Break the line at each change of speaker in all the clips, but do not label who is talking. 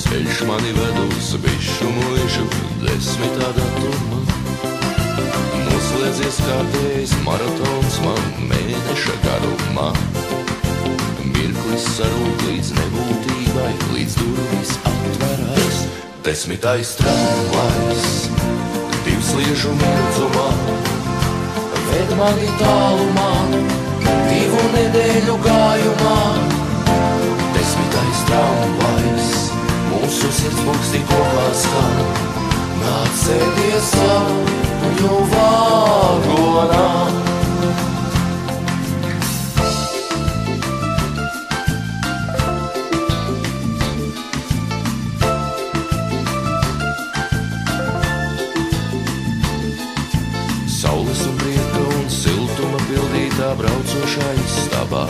Ceļš mani ved uz bišu mūžu 10. datumā. Noslēdzies kārtējs maratons man mēneša garumā. Mirklis sarūk līdz nebūtībai, līdz durvis atverās. 10. tramvajs, divsliežu mirdzumā, ved mani tālumā, 2 nedēļu gājumā. 10. tramvajs, mūsu sirdspūksti kopā skan. Nāc sēdies sapņu vagonā. Saules un prieka un siltuma pildītā braucošā istabā.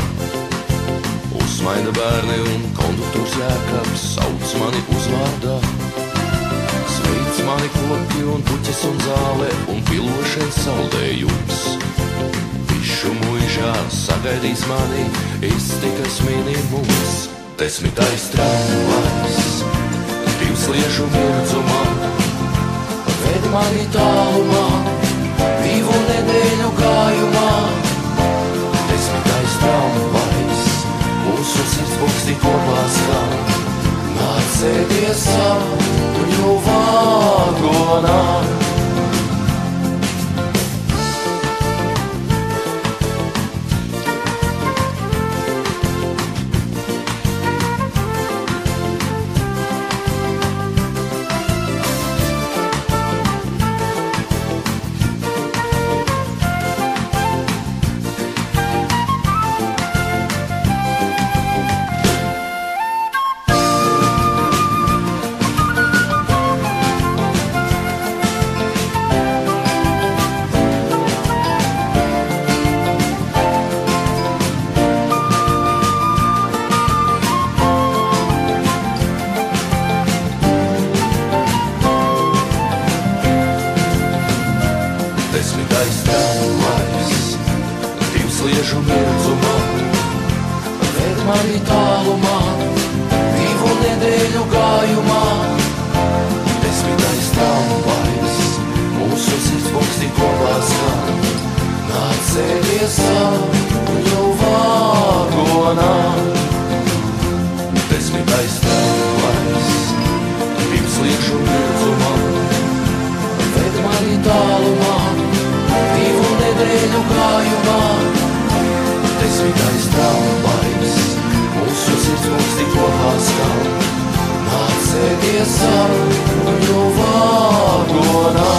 Uzsmaida bērni un konduktors Jēkabs sauc mani uzvārdā. Sveic mani koki un puķes un zāle un pilošais saldējums. Bišu muižā sagaidīs mani iztikas minimums. 10. tramvajs, divsliežu mirdzumā, ved mani tālumā, 2 nedēļu gājumā. 10. tramvajs, mūsu sirdspūksti kopā skan. Nāc sēdies sapņu vagonā. Tramvajs, divsliežu mirdzumā, ved mani tālumā, 2 nedēļu gājumā. 10. tramvajs, mūsu sirdspūksti kopā skan. Nāc sēdies sapņu vagonā. 10. tramvajs, divsliežu mirdzumā, ved mani tālumā, 2 nedēļu gājumā. 10. tramvajs, mūsu sirdspūksti kopā skan. Nāc sēdies sapņu vagonā.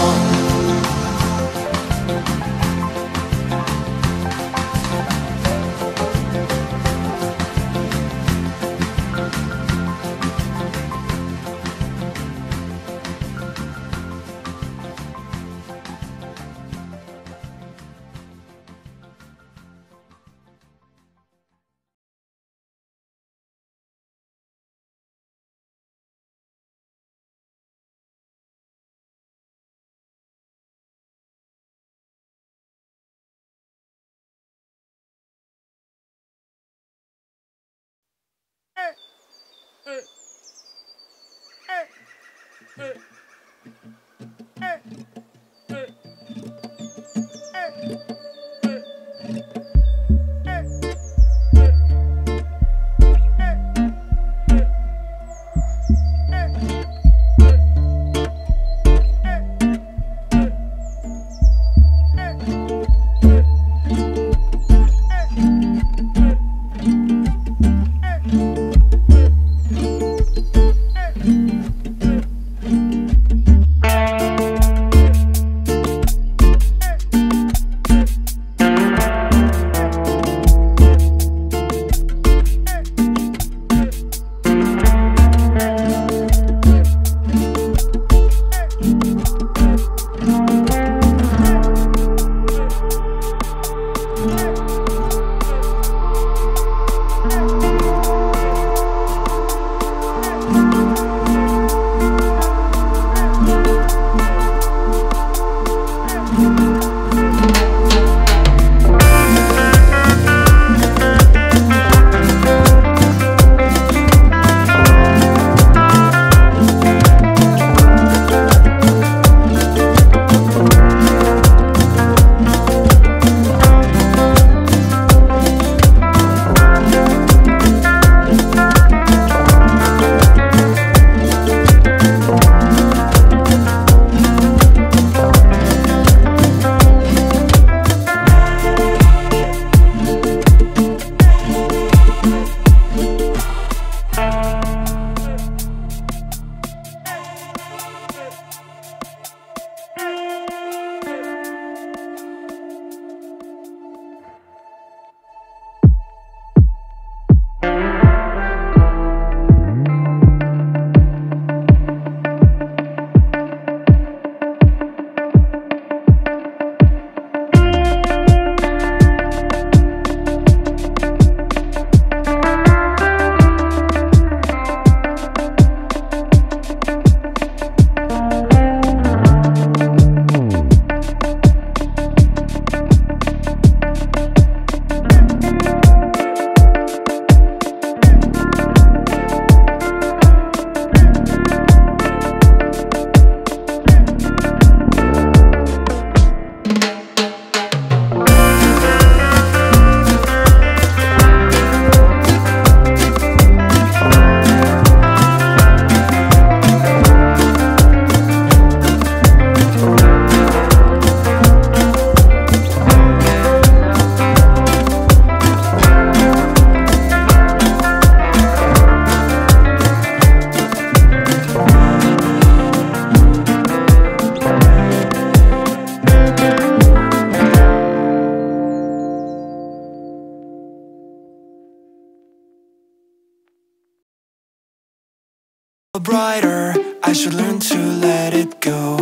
brighter, I should learn to let it go.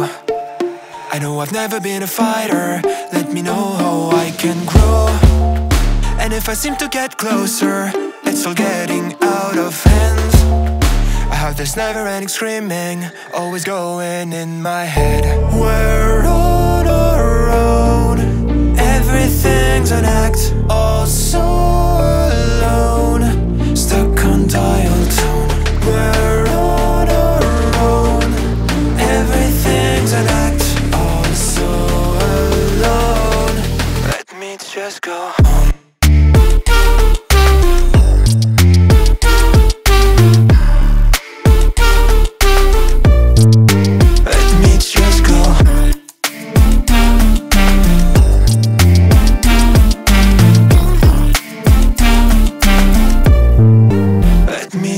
I know I've never been a fighter, let me know how I can grow. And if I seem to get closer, it's all getting out of hand. I have this never-ending screaming, always going in my head. We're on our own, everything's an act, all so alone, stuck on dial tone. We're on our own, everything's an act, all so alone. Let me just go home.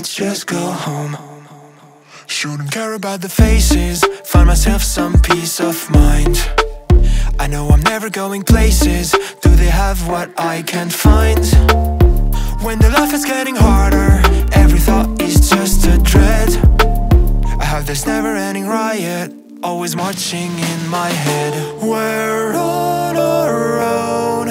Just go home. Shouldn't care about the faces, find myself some peace of mind. I know I'm never going places, do they have what I can't find? When the life is getting harder, every thought is just a dread. I have this never-ending riot, always marching in my head. We're on our own,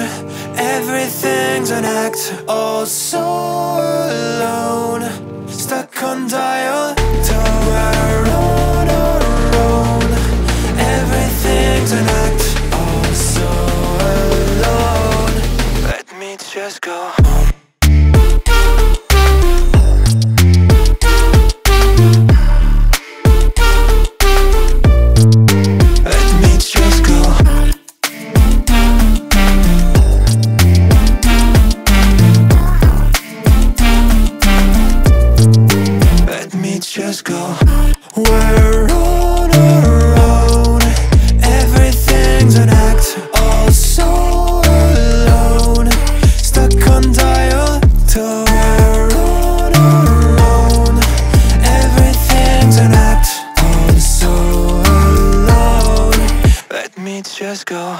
everything's an act, all so alone, stuck on dial tone. We're on our own, everything's an act, all so alone. Let me just go home. Just go. We're on our own, everything's an act, all so alone, stuck on dial tone. We're on our own, everything's an act, all so alone. Let me just go.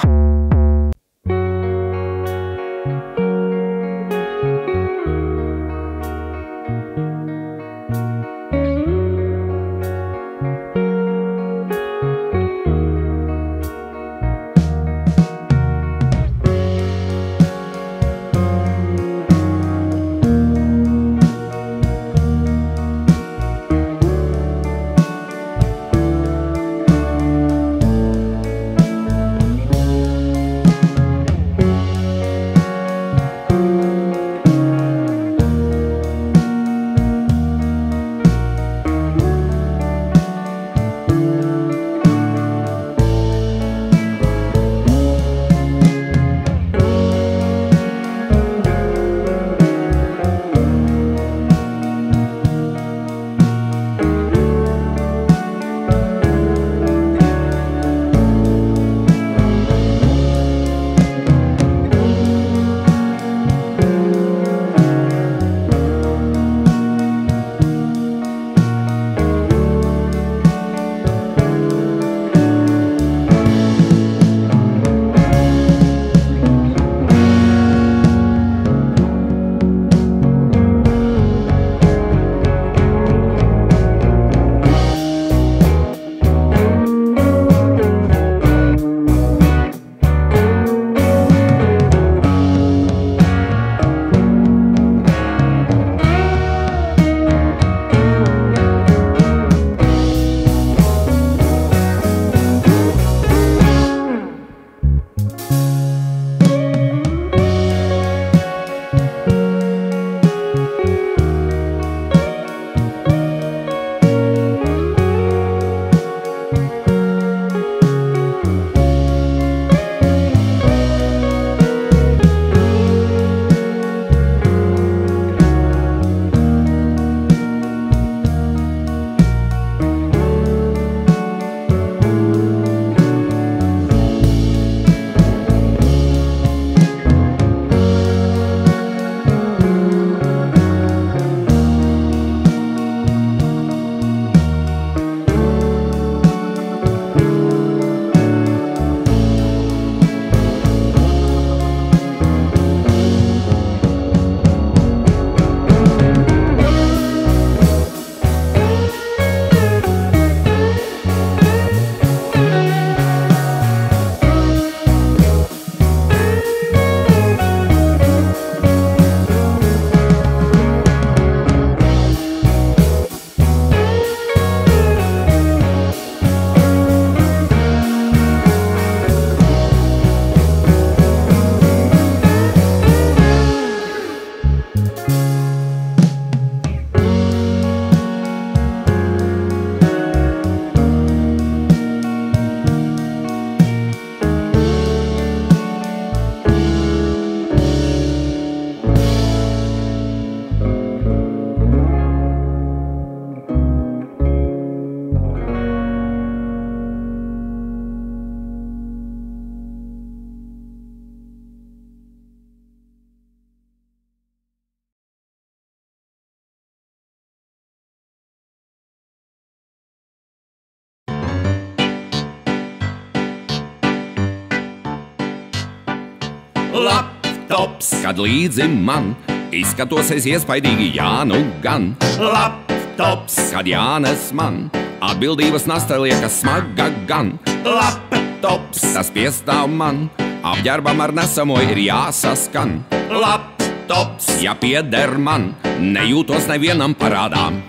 laptops, kad līdzi man izskatos es iespaidīgi, jā, nu gan. Laptops, kad jānes man atbildības nasta liekas smaga gan. Laptops, tas piestāv man, apģērbam ar nesamo ir jāsaskan. Laptops, ja pieder man, nejūtos nevienam parādām.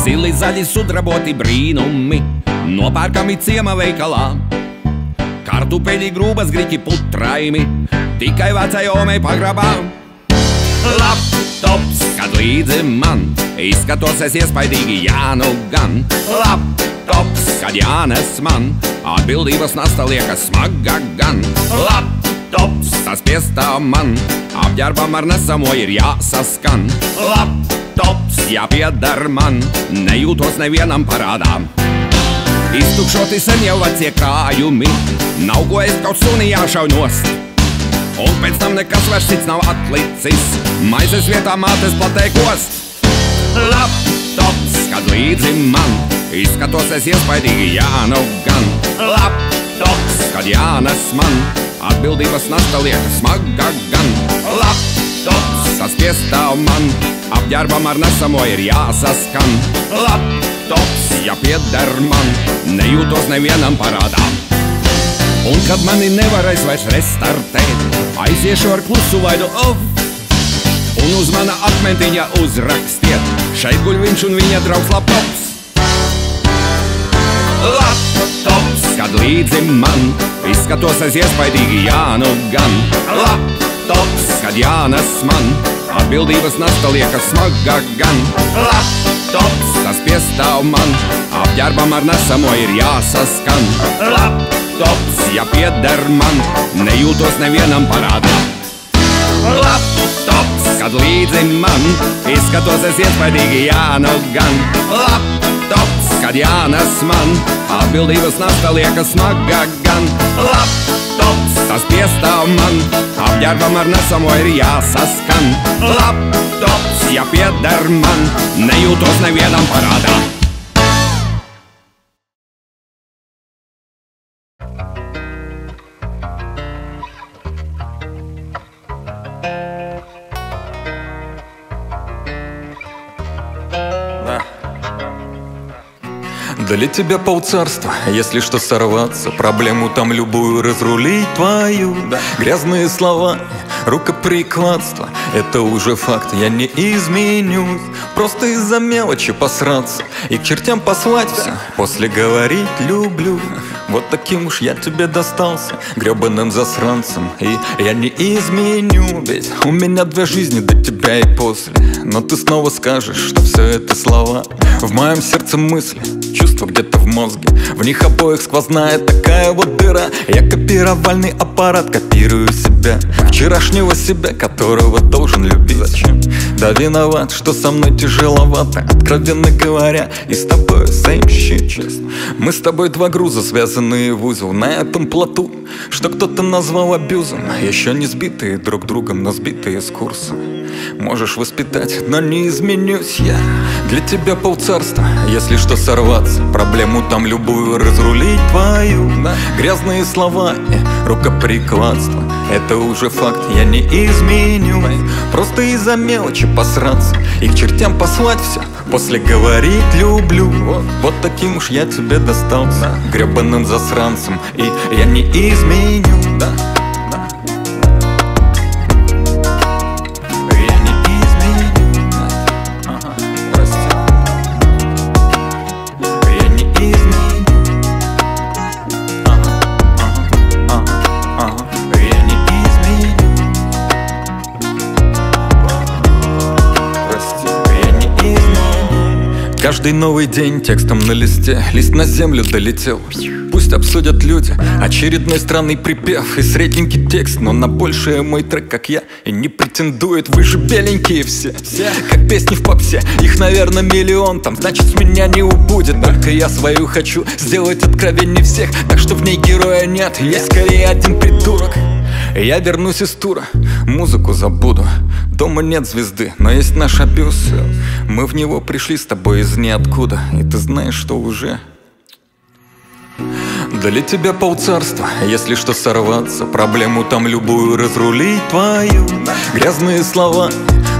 Zili zaļi sudraboti brīnumi, nopērkami ciema veikalā. Kartupeļi grūbas griķi putraimi, tikai vecai omei pagrabā. Laptops, kad līdzi man izskatos es iespaidīgi, jā, nu gan. Laptops, kad jānes man atbildības nasta liekas smaga gan. Laptops, tas piestāv man, apģērbam ar nesamo ir jāsaskan. Laptops, ja pieder man, nejūtos nevienam parādām. Iztukšoti sen jau vecie krājumi, nav ko es kaut suni jāšauj nost. Un pēc tam nekas vairs cits nav atlicis, maizes vietā mātes platē kost. Laptops, kad līdzi man izskatos es iespaidīgi, jā, nu gan. Laptops, kad jānes man atbildības nasta liekas smaga gan. Laptops, tas piestāv man, apģērbam ar nesamo ir jāsaskan. Laptops, ja pieder man, nejūtos nevienam parādām. Un kad mani nevarēs vairs restartēt, aiziešu ar klusu vaidu off. Un uz mana akmentiņa uzrakstiet, šeit guļ viņš un viņa draugs laptops. Laptops, kad līdzi man izskatos es iespaidīgi, jā, nu gan. Laptops, kad jānes man atbildības nasta liekas smaga gan. Laptops, tas piestāv man, apģērbam ar nesamo ir jāsaskan. Laptops, ja pieder man, nejūtos nevienam parādām. Laptops, kad līdzi man izskatos es iespaidīgi, jā, nu gan. Laptops, kad jānes man atbildības nasta liekas smaga gan. Laptops, tas piestāv man, apģērbam ar nesamo ir jāsaskan. Laptops, ja pieder man, nejūtos nevienam parādām.
Для тебя полцарства, если что сорваться, проблему там любую разрулить твою. Грязные слова, рукоприкладство, это уже факт, я не изменюсь. Просто из-за мелочи посраться и к чертям послать все, после говорить люблю. Вот таким уж я тебе достался, гребаным засранцем, и я не изменю. Ведь у меня две жизни, до тебя и после. Но ты снова скажешь, что все это слова. В моем сердце мысли, чувства где-то в мозге, в них обоих сквозная такая вот дыра. Я копировальный аппарат, копирую себя, вчерашнего себя, которого должен любить. Зачем? Да виноват, что со мной тяжеловато, откровенно говоря, и с тобой same shit, честно. Мы с тобой два груза, связанные в узел на этом плоту, что кто-то назвал абьюзом. Еще не сбитые друг другом, но сбитые с курса. Можешь воспитать, но не изменюсь я. Для тебя полцарства, если что сорваться, проблему там любую разрулить твою. Грязные слова и рукоприкладство, это уже факт, я не изменю. Просто из-за мелочи посраться и к чертям послать все, после говорить люблю. Вот таким уж я тебе достался, гребаным засранцем, и я не изменю. Каждый новый день текстом на листе, лист на землю долетел. Пусть обсудят люди очередной странный припев и средненький текст, но на большее мой трек, как я, и не претендует. Вы же беленькие все, как песни в попсе. Их, наверное, миллион, там, значит, с меня не убудет. Только я свою хочу сделать откровенней всех, так что в ней героя нет, есть скорее один придурок. Я вернусь из тура, музыку забуду. Дома нет звезды, но есть наш абьюз. Мы в него пришли с тобой из ниоткуда, и ты знаешь, что уже Для тебя полцарства, если что сорваться, проблему там любую разрулить твою. Грязные слова,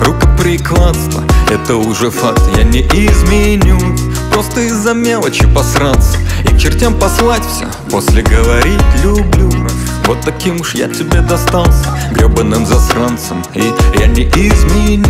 рукоприкладство, это уже факт, я не изменю. Просто из-за мелочи посраться и к чертям послать все, после говорить люблю. Вот таким уж я тебе достался, гребаным засранцем, и я не изменю.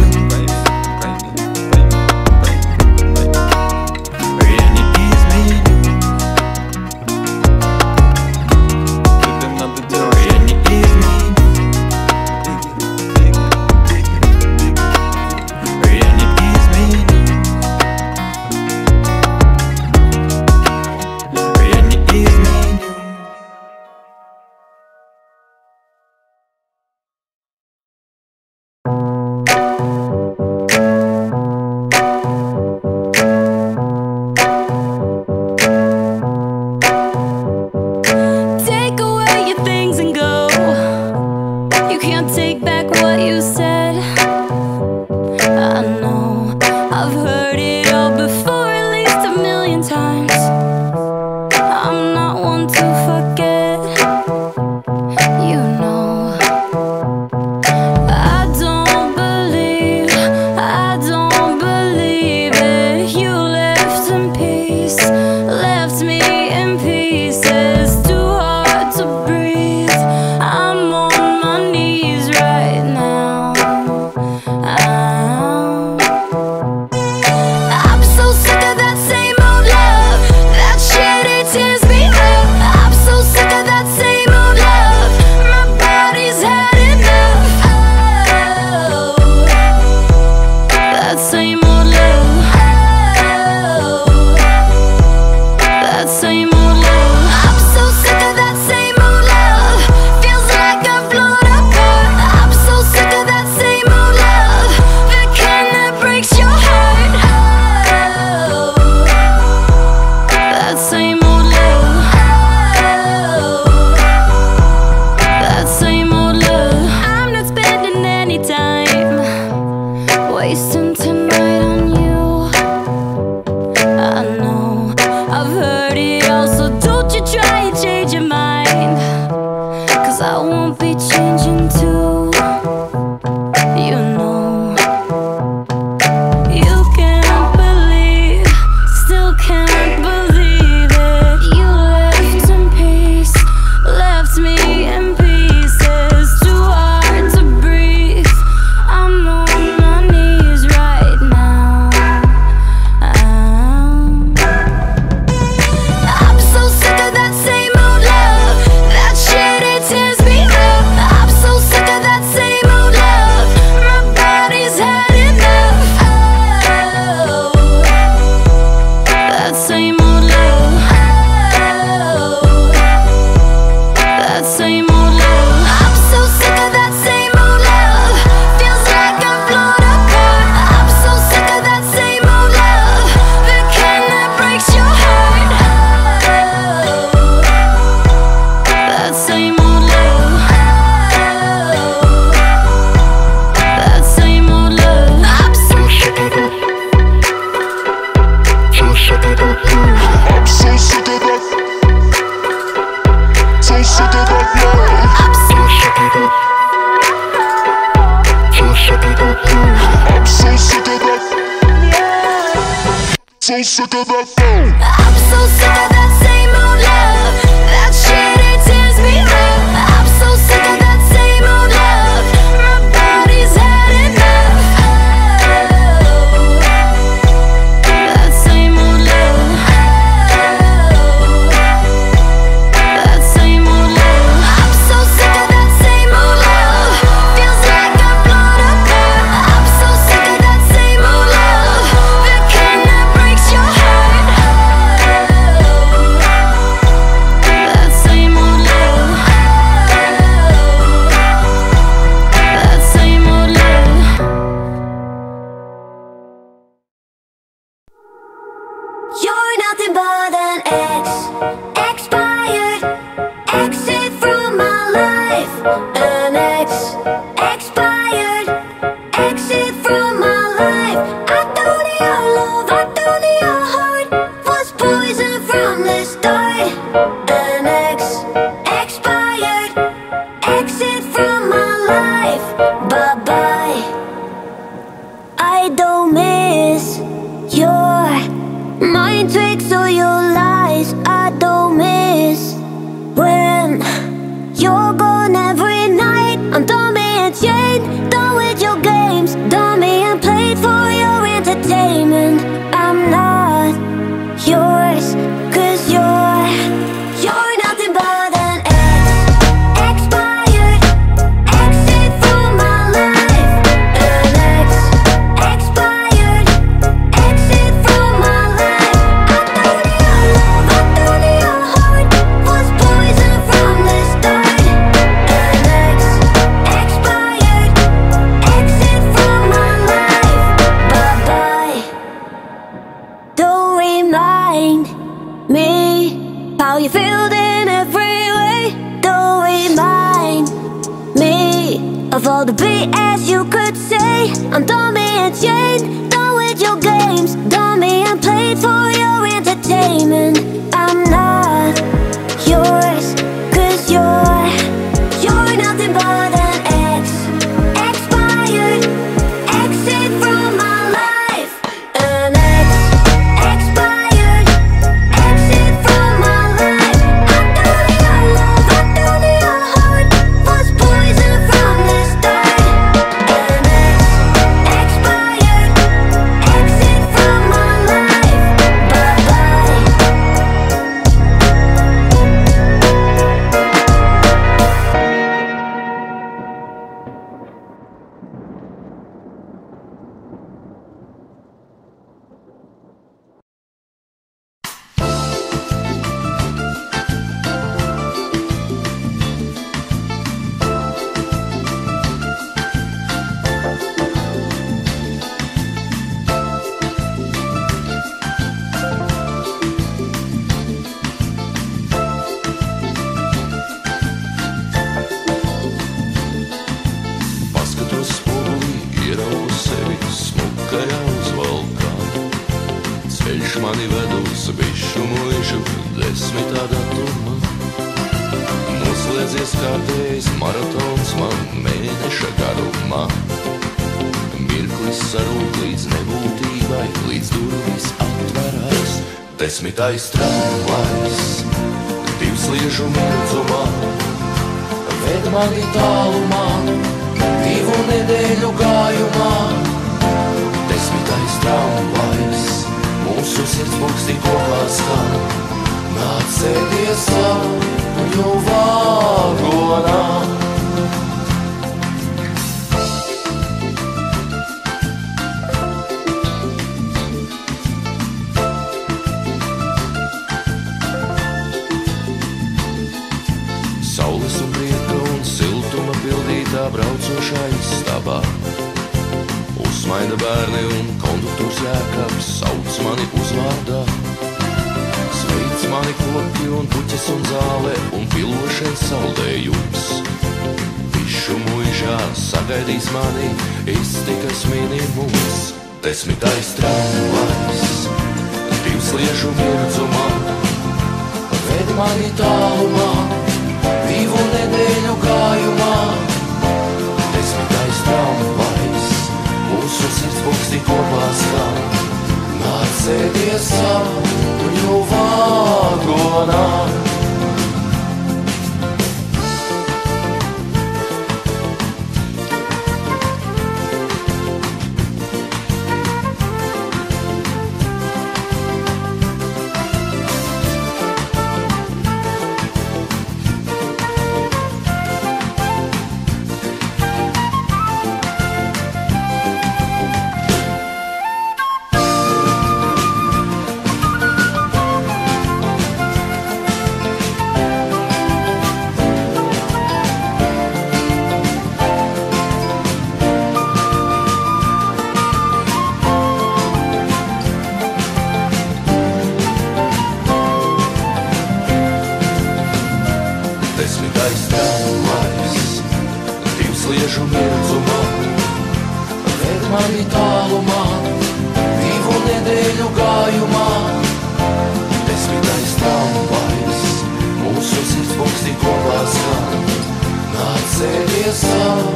So sick of that phone.
I'm so sick of that same old love. That shit, it tears me up. I'm so sick of that same old love. My body's had enough. That same old love. That same old love. I'm so sick of that same old love. Feels like I'm blown apart. I'm so sick of that same old love. The kind that breaks your heart. That same old love. That same old love. You're nothing but an ex, expired, exit from my life. An ex, expired, exit from my life. I thought your love, I thought your heart was poison from the start. An tricks or your lies I don't miss. When you're gone every night, I'm done being chained, done with your games, done being played for your entertainment. I'm not yours, 'cause you're nothing but an expired exit from my life. An expired exit from my life. I thought your love, I thought your heart was poison from the start. An expired exit from my life. Bye-bye. Don't remind me how you feel in every way. Don't remind me of all the BS you could say. I'm done being chained, done with your games, done being played for your entertainment. I'm not yours, 'cause you're nothing but an expired exit from my life. An expired exit from my life. I thought your love, I thought your heart was poison from the start. An expired exit from my life. Bye-bye.
Paskatos spogulī, ieraugu sevi smukajā uzvalkā. Ceļš mani ved uz bišu mūžu 10. datumā. Noslēdzies kārtējs maratons man mēneša garumā. Mirklis sarūk līdz nebūtībai, līdz durvis atverās. 10. tramvajs, divsliežu mirdzumā, ved mani tālumā, 2 nedēļu gājumā. 10. tramvajs, mūsu sirdspūkstī kopā skan. Nāc sēdies savu vagonā. Saules un prieka un siltuma pildītā braucošā istabā. Uzsmaida bērni un konduktors Jēkabs sauc mani uzvārdā. Sveic mani koki un puķes un zāle un pilošais saldējums. Bišu muižā sagaidīs mani iztikas minimums. 10. tramvajs, divsliežu mirdzumā, ved mani tālumā, 2 nedēļu gājumā. 10. tramvajs, mūsu sirdspūkstī kopā skan. Nāc sēdies savu vagonā. Sliežu mirdzumā, ved mani tālumā, 2 nedēļu gājumā. 10. tramvajs, mūsu sirdspūkstī kopā skan. Nāc sēdies savu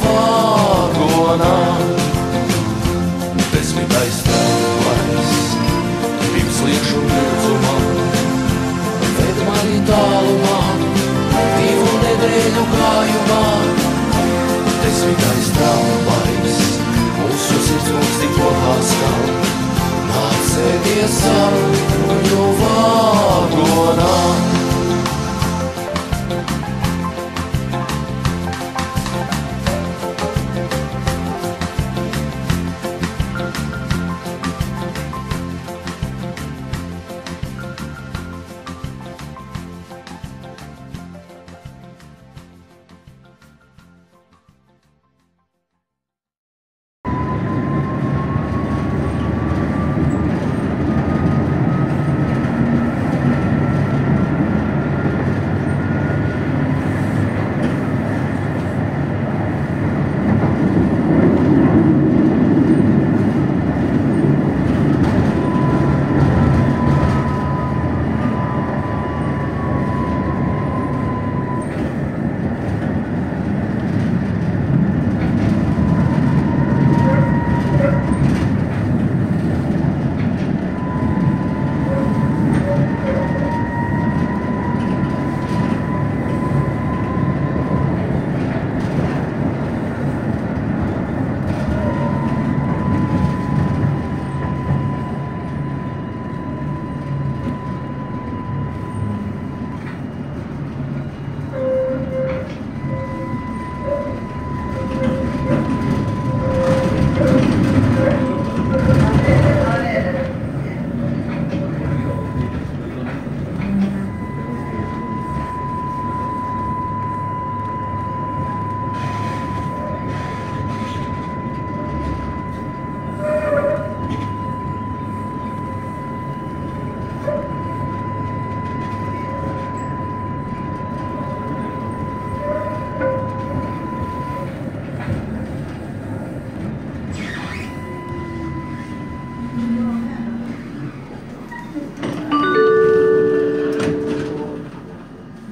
vagonā. 10. tramvajs, trūksti kopā stāv. Nāc sēdies sarunu vagonā.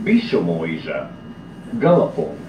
Bicho Moija, Galapon.